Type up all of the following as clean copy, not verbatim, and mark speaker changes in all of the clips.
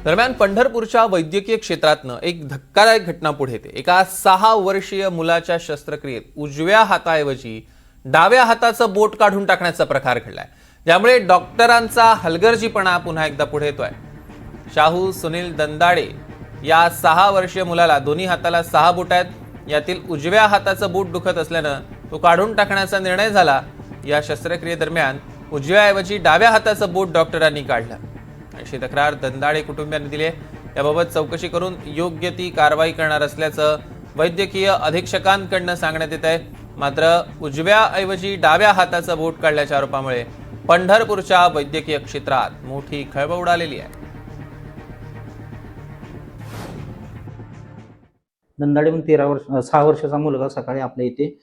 Speaker 1: दरम्यान पंढरपूरच्या वैद्यकीय क्षेत्रातनं एक धक्कादायक घटना पुढे येते। एका 6 वर्षीय मुलाच्या शस्त्रक्रियेत उजव्या हाताऐवजी डाव्या हाताचं बोट काढून टाकण्याचा प्रकार घडलाय, ज्यामुळे डॉक्टरांचा हलगर्जीपणा पुन्हा एकदा पुढे येतोय। शाहू सुनील दंदाडे या 6 वर्षीय मुलाला दोन्ही हाताला 6 बोट आहेत। यातील उजव्या हाताचं बोट दुखत असल्यानं तो काढून टाकण्याचा निर्णय झाला। या शस्त्रक्रियेदरम्यान उजव्याऐवजी डाव्या हाताचं बोट डॉक्टरांनी काढलं अशी तक्रार दंदाडे कुटुंबियांनी दिली आहे। याबाबत चौकशी करून योग्य ती कारवाई करणार असल्याचं वैद्यकीय अधीक्षकांकडून सांगण्यात येत आहे। मात्र उजव्याऐवजी डाव्या हाताचं बोट काढल्याच्या आरोपामुळे पंढरपूरच्या वैद्यकीय क्षेत्रात मोठी खळबळ उडालेली आहे।
Speaker 2: दंदाडे 6 वर्षाचा मुलगा सकाळी आपल्या इथे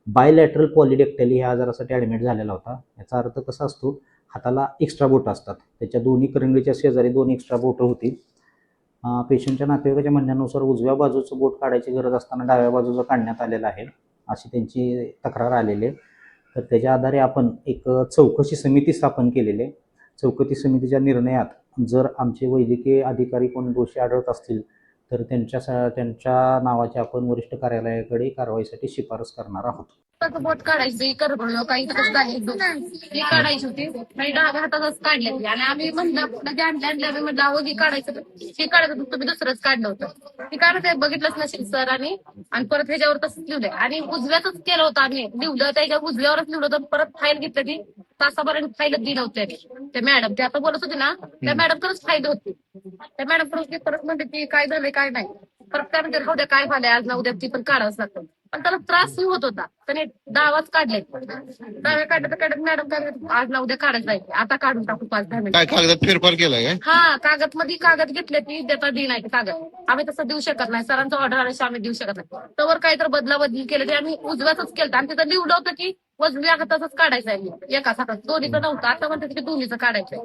Speaker 2: बायलॅटरल पॉलिडेक्टली ह्या आजारासाठी ऍडमिट झालेला होता। याचा अर्थ कसा असतो, हाताला एक्स्ट्रा बोट असतात, त्याच्या दोन्ही करंगळीच्या शेजारी 2 एक्स्ट्रा बोट होती। पेशंटच्या नातेवाईकाच्या म्हणण्यानुसार उजव्या बाजूचं बोट काढायची गरज असताना डाव्या बाजूचं काढण्यात आलेलं आहे, अशी त्यांची तक्रार आलेली आहे। तर त्याच्या आधारे आपण एक चौकशी समिती स्थापन केलेली आहे। चौकशी समितीच्या निर्णयात जर आमचे वैद्यकीय अधिकारी कोण दोषी आढळत असतील तर त्यांच्या नावाची आपण वरिष्ठ कार्यालयाकडे कारवाईसाठी शिफारस करणार आहोत।
Speaker 3: बोट काढायची करपडलं काही ही काढायची होती आणि डाव्या हातातच काढली आणि आम्ही म्हणलं आणल्या म्हणलं अहो ही काढायचं हे काढायचं तुम्ही दुसरंच काढलं होतं ती काय बघितलंच नसेल सर आणि परत ह्याच्यावर तसंच लिहिलंय आणि उजव्याच केलं होतं आम्ही लिहिलं त्याच्या उजव्यावरच लिहिलं होतं। परत फाईल घेतली ती तासापर्यंत फाईल दिली होती त्या मॅडम ते आता बोलत होते ना त्या मॅडमकडूनच फाईल होती। त्या मॅडम परत म्हणते ती काय झालंय काय नाही परत काय म्हणते उद्या काय झालंय आज ना उद्या ती पण काढावंच लागतं। पण त्याला त्रास होत होता त्याने डावाच काढले डाव्या काढत मॅडम काय आज ना उद्या काढत जायचे आता काढून टाकू 5-10 मिनिट।
Speaker 4: काय कागदात फेरफार केलाय काय?
Speaker 3: हा कागद घेतले ती देता दिन आहे कागद आम्ही तसं देऊ शकत नाही। सरांचा ऑर्डर आल्याशिवाय आम्ही देऊ शकत नाही। त्यावर काही तर बदलाबदली केली आम्ही उजव्याच केलं आणि तिथं लिहिलं होतं की उजव्या हाताच काढायचं आहे एकाच हातात दोन्हीचं नव्हतं। आता म्हणतात की दोन्हीचं काढायचंय।